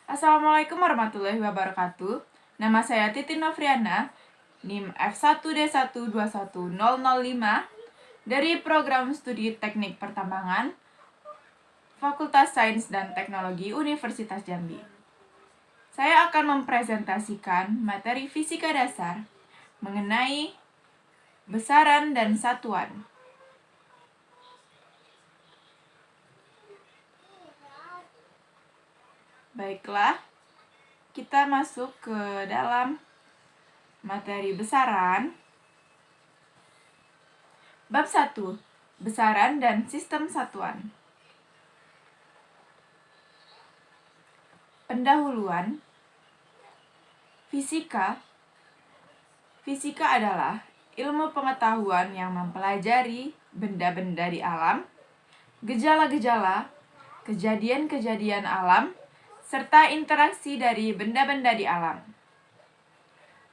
Assalamualaikum warahmatullahi wabarakatuh. Nama saya Titin Novriana, NIM F1D121005 dari Program Studi Teknik Pertambangan, Fakultas Sains dan Teknologi Universitas Jambi. Saya akan mempresentasikan materi fisika dasar mengenai besaran dan satuan. Baiklah, kita masuk ke dalam materi besaran. Bab 1. Besaran dan sistem satuan. Pendahuluan. Fisika adalah ilmu pengetahuan yang mempelajari benda-benda di alam, gejala-gejala, kejadian-kejadian alam, serta interaksi dari benda-benda di alam.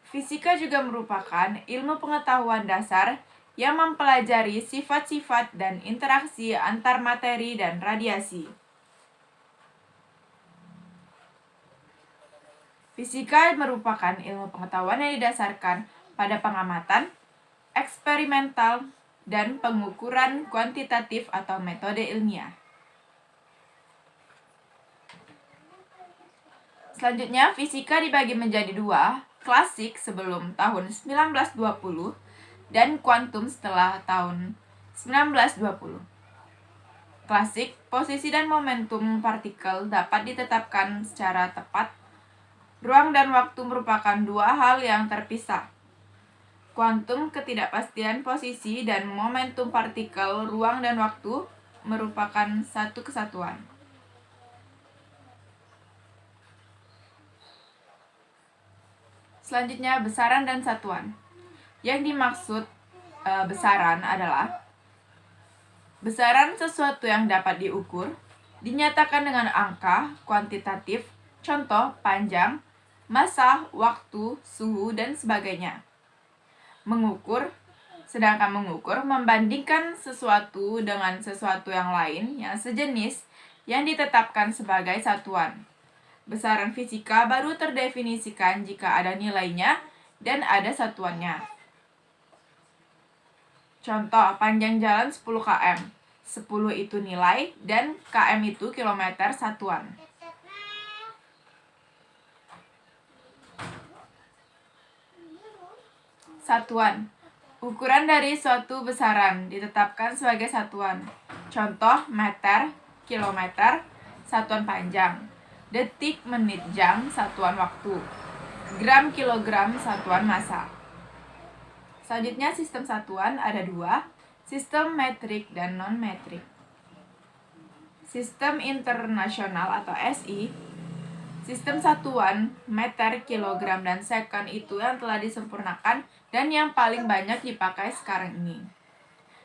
Fisika juga merupakan ilmu pengetahuan dasar yang mempelajari sifat-sifat dan interaksi antar materi dan radiasi. Fisika merupakan ilmu pengetahuan yang didasarkan pada pengamatan, eksperimental, dan pengukuran kuantitatif atau metode ilmiah. Selanjutnya, fisika dibagi menjadi dua, klasik sebelum tahun 1920 dan kuantum setelah tahun 1920. Klasik, posisi dan momentum partikel dapat ditetapkan secara tepat. Ruang dan waktu merupakan dua hal yang terpisah. Kuantum, ketidakpastian posisi dan momentum partikel, ruang dan waktu merupakan satu kesatuan. Selanjutnya, besaran dan satuan. Yang dimaksud besaran adalah besaran sesuatu yang dapat diukur, dinyatakan dengan angka, kuantitatif, contoh, panjang, massa, waktu, suhu, dan sebagainya. Sedangkan mengukur membandingkan sesuatu dengan sesuatu yang lain yang sejenis yang ditetapkan sebagai satuan. Besaran fisika baru terdefinisikan jika ada nilainya dan ada satuannya. Contoh, panjang jalan 10 km. 10 itu nilai dan km itu kilometer satuan. Satuan. Ukuran dari suatu besaran ditetapkan sebagai satuan. Contoh, meter, kilometer, satuan panjang. Detik, menit, jam, satuan waktu. Gram, kilogram, satuan massa. Selanjutnya, sistem satuan ada dua, sistem metrik dan non-metrik. Sistem internasional atau SI, sistem satuan meter, kilogram, dan second itu yang telah disempurnakan dan yang paling banyak dipakai sekarang ini.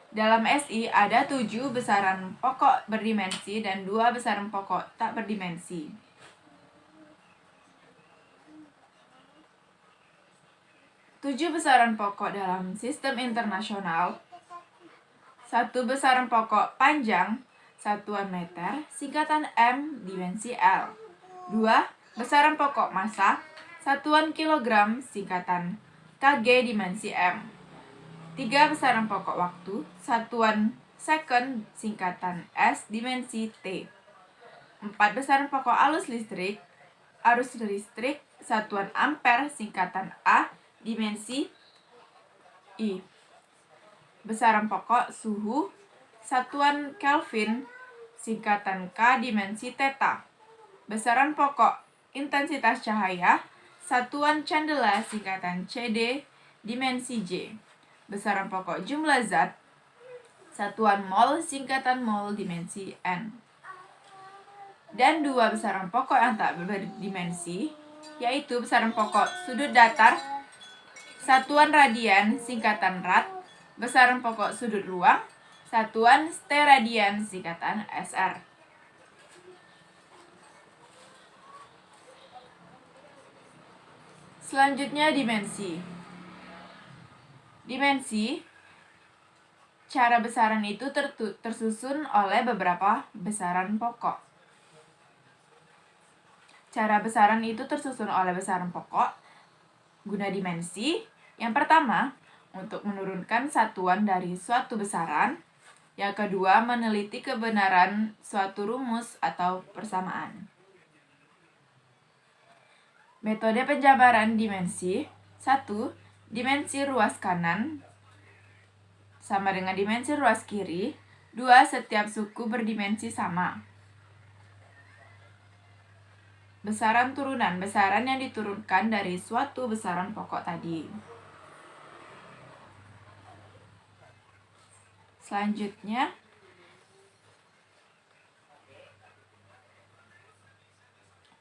Dalam SI ada 7 besaran pokok berdimensi dan 2 besaran pokok tak berdimensi. Tujuh besaran pokok dalam sistem internasional. 1 besaran pokok panjang, satuan meter, singkatan M, dimensi L. 2 besaran pokok massa, satuan kilogram, singkatan kg, dimensi M. 3 besaran pokok waktu, satuan second, singkatan S, dimensi T. 4 besaran pokok arus listrik, satuan ampere, singkatan A, dimensi I. Besaran pokok suhu, satuan Kelvin, singkatan K, dimensi theta. Besaran pokok intensitas cahaya, satuan candela, singkatan CD, dimensi J. Besaran pokok jumlah zat, satuan mol, singkatan mol, dimensi N. Dan 2 besaran pokok yang tak berdimensi, yaitu besaran pokok sudut datar, satuan radian, singkatan rad, besaran pokok sudut ruang, satuan steradian, singkatan SR. Selanjutnya, dimensi. Dimensi, cara besaran itu tersusun oleh beberapa besaran pokok. Cara besaran itu tersusun oleh besaran pokok guna dimensi. Yang pertama, untuk menurunkan satuan dari suatu besaran. Yang kedua, meneliti kebenaran suatu rumus atau persamaan. Metode penjabaran dimensi. 1. Dimensi ruas kanan sama dengan dimensi ruas kiri. 2. Setiap suku berdimensi sama. Besaran turunan, besaran yang diturunkan dari suatu besaran pokok tadi. Selanjutnya,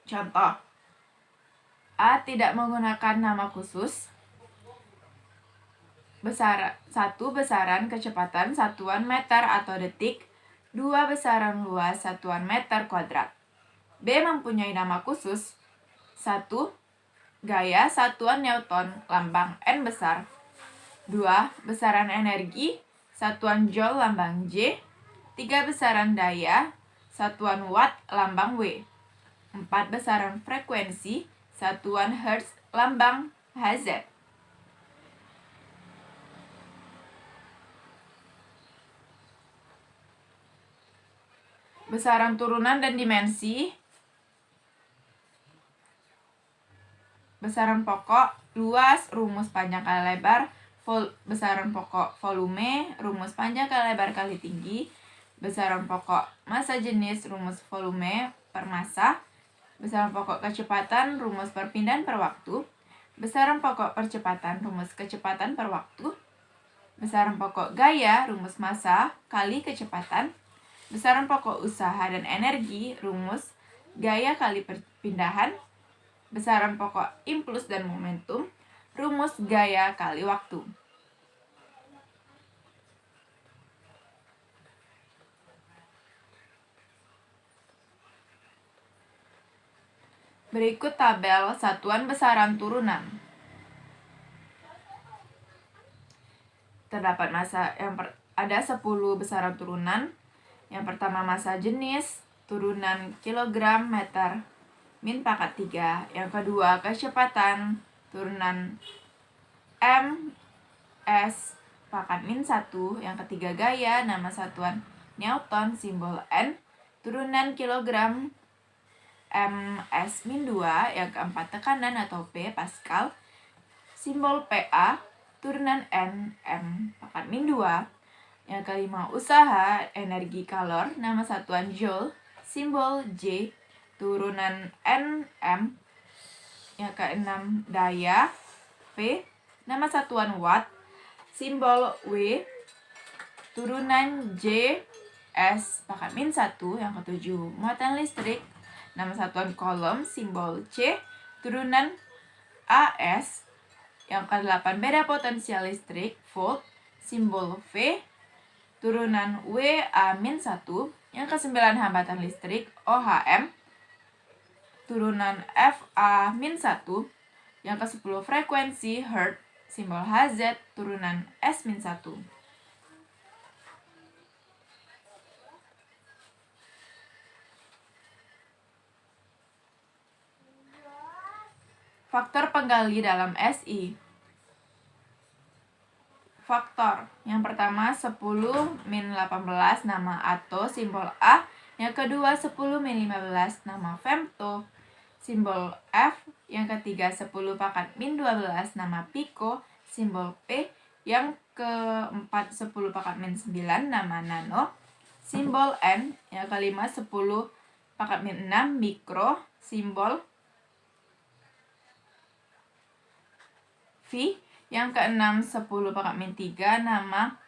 contoh. A tidak menggunakan nama khusus. Satu besaran kecepatan satuan meter atau detik. 2 besaran luas satuan meter kuadrat. B mempunyai nama khusus. 1. Gaya satuan Newton lambang N besar. 2. Besaran energi satuan Joule lambang J. 3. Besaran daya satuan Watt lambang W. 4. Besaran frekuensi satuan Hertz lambang Hz. Besaran turunan dan dimensi. Besaran pokok luas, rumus panjang kali lebar. Besaran pokok volume, rumus panjang kali lebar kali tinggi. Besaran pokok massa jenis, rumus volume per massa. Besaran pokok kecepatan, rumus perpindahan per waktu. Besaran pokok percepatan, rumus kecepatan per waktu. Besaran pokok gaya, rumus massa kali kecepatan. Besaran pokok usaha dan energi, rumus gaya kali perpindahan. Besaran pokok impuls dan momentum, rumus gaya kali waktu. Berikut tabel satuan besaran turunan. Terdapat massa ada 10 besaran turunan. Yang pertama massa jenis, turunan kilogram meter min pangkat 3. Yang kedua kecepatan, turunan m s pangkat min 1. Yang ketiga gaya, nama satuan Newton, simbol N, turunan kilogram ms min 2. Yang keempat tekanan atau P, Pascal, simbol PA, turunan N, M pangkat min 2. Yang kelima usaha, energi kalor, nama satuan Joule, simbol J, turunan Nm. Yang keenam daya, P, nama satuan Watt, simbol W, turunan J, S pangkat min 1. Yang ketujuh muatan listrik, nama satuan Coulomb, simbol C, turunan AS. Yang kedelapan beda potensial listrik, volt, simbol V, turunan WA-1. Yang kesembilan hambatan listrik, OHM, turunan FA-1. Yang ke-10 frekuensi Hertz, simbol Hz, turunan S-1. Faktor penggali dalam SI. Faktor. Yang pertama 10 min 18 nama atto, simbol A. Yang kedua 10 min 15 nama femto, simbol F. Yang ketiga 10 pangkat min 12 nama pico, simbol P. Yang keempat 10 pangkat min 9 nama nano, simbol N. Yang kelima 10 pangkat min 6 mikro, simbol V. Yang keenam 10 pangkat min 3 nama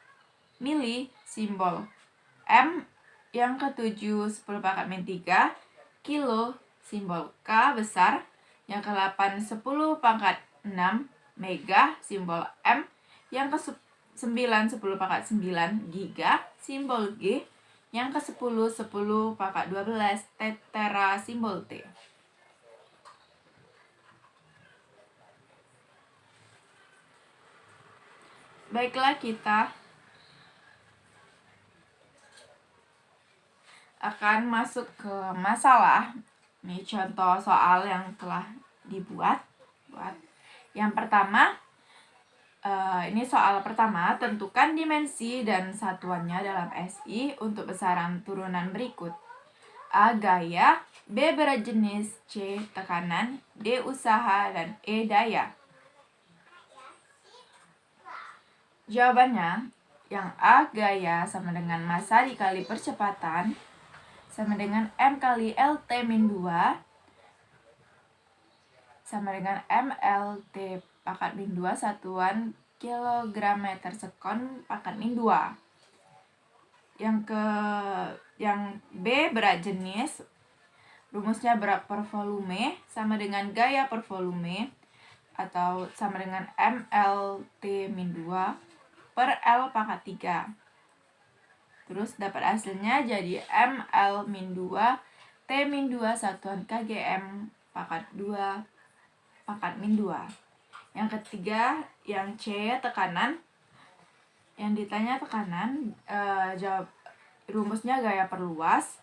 mili, simbol M. Yang ketujuh 10 pangkat min 3 kilo, simbol K besar. Yang ke-8 10 pangkat 6 mega, simbol M. Yang ke-9 10 pangkat 9 giga, simbol G. Yang ke-10 10 pangkat 12 tera, simbol T. Baiklah, kita akan masuk ke masalah Ini contoh soal yang telah dibuat. Yang pertama, ini soal pertama, tentukan dimensi dan satuannya dalam SI untuk besaran turunan berikut. A. Gaya, B. Berat jenis, C. Tekanan, D. Usaha, dan E. Daya. Jawabannya, yang A. Gaya sama dengan massa dikali percepatan sama dengan M kali LT min 2 sama dengan MLT pangkat min 2 satuan kilogram meter sekon pangkat min 2. Yang B berat jenis, rumusnya berat per volume sama dengan gaya per volume atau sama dengan MLT min 2 per L pangkat 3. Terus dapat hasilnya jadi ML min 2 T min 2 satuan KGM pangkat 2 pangkat min 2. Yang ketiga, yang C, tekanan. Yang ditanya tekanan, jawab rumusnya gaya perluas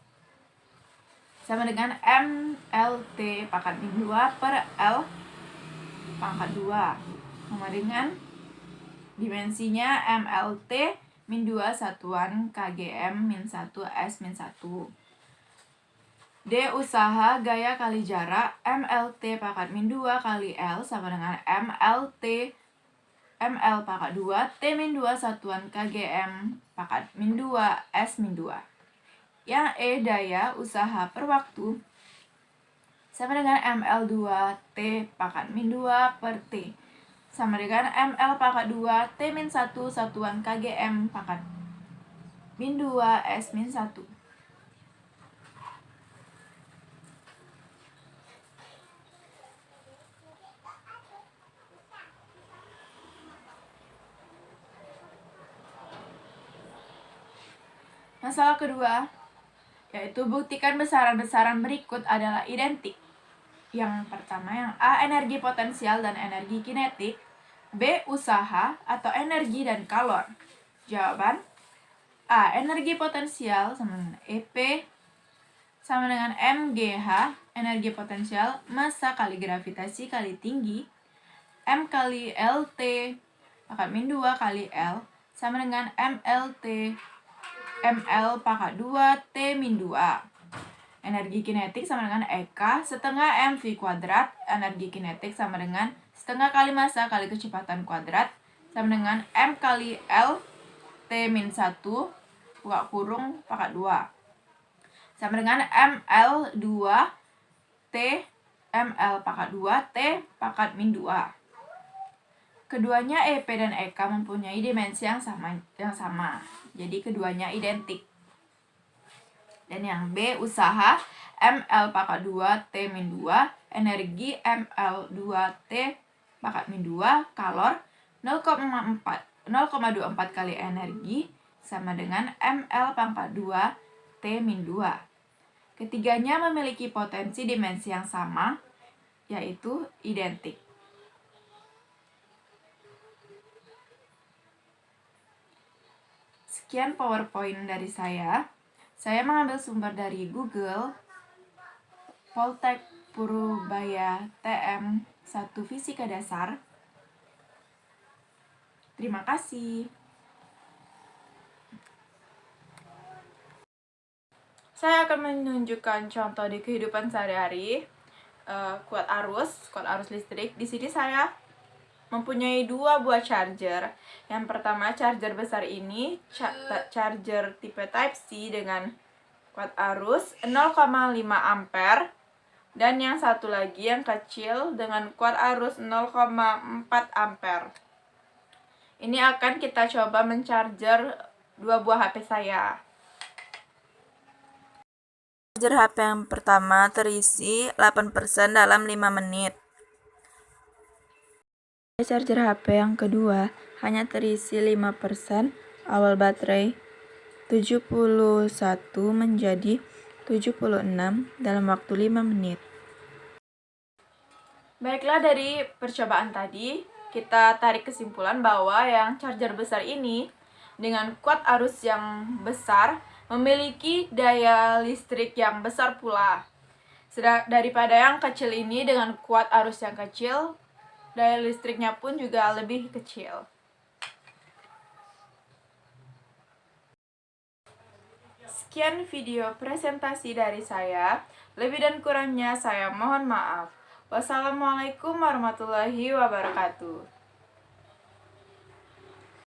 sama dengan MLT pangkat min 2 per L pangkat 2 sama dengan dimensinya MLT min 2 satuan KGM min 1 S min 1. D. Usaha gaya kali jarak, MLT pangkat min 2 kali L sama dengan ML pangkat 2 T min 2 satuan KGM pangkat min 2 S min 2. Yang E. Daya usaha per waktu sama dengan ML 2 T pangkat min 2 per T sama dengan ML pangkat 2 T min 1 satuan KGM pangkat min 2 S min 1. Masalah kedua, yaitu buktikan besaran-besaran berikut adalah identik. Yang pertama, yang A. Energi potensial dan energi kinetik, B. Usaha atau energi dan kalor. Jawaban A. Energi potensial sama dengan EP sama dengan MGH, energi potensial massa kali gravitasi kali tinggi, M kali LT pangkat min 2 kali L sama dengan MLT ML pangkat 2 T min 2. Energi kinetik sama dengan EK setengah MV kuadrat. Energi kinetik sama dengan setengah kali massa kali kecepatan kuadrat sama dengan M kali L T min 1 buka kurung pangkat 2 sama dengan ML 2 T ML pangkat 2 T pangkat min 2. Keduanya EP dan EK mempunyai dimensi yang sama. Jadi keduanya identik. Dan yang B, usaha ML pangkat 2 T min 2, energi ML 2 T pangkat min 2, kalor 0,24 kali energi sama dengan ML pangkat 2 T min 2. Ketiganya memiliki potensi dimensi yang sama, yaitu identik. Sekian PowerPoint dari saya. Saya mengambil sumber dari Google, Poltek Purubaya TM 1 Fisika Dasar. Terima kasih. Saya akan menunjukkan contoh di kehidupan sehari-hari, kuat arus listrik. Di sini saya mempunyai 2 buah charger. Yang pertama, charger besar ini charger tipe Type C dengan kuat arus 0,5 ampere, dan yang satu lagi yang kecil dengan kuat arus 0,4 ampere. Ini akan kita coba mencharger 2 buah HP saya. Charger HP yang pertama terisi 8% dalam 5 menit. Charger HP yang kedua hanya terisi 5%, awal baterai 71 menjadi 76 dalam waktu 5 menit. Baiklah, dari percobaan tadi kita tarik kesimpulan bahwa yang charger besar ini dengan kuat arus yang besar memiliki daya listrik yang besar pula. Daripada yang kecil ini dengan kuat arus yang kecil, daya listriknya pun juga lebih kecil. Sekian video presentasi dari saya. Lebih dan kurangnya saya mohon maaf. Wassalamualaikum warahmatullahi wabarakatuh.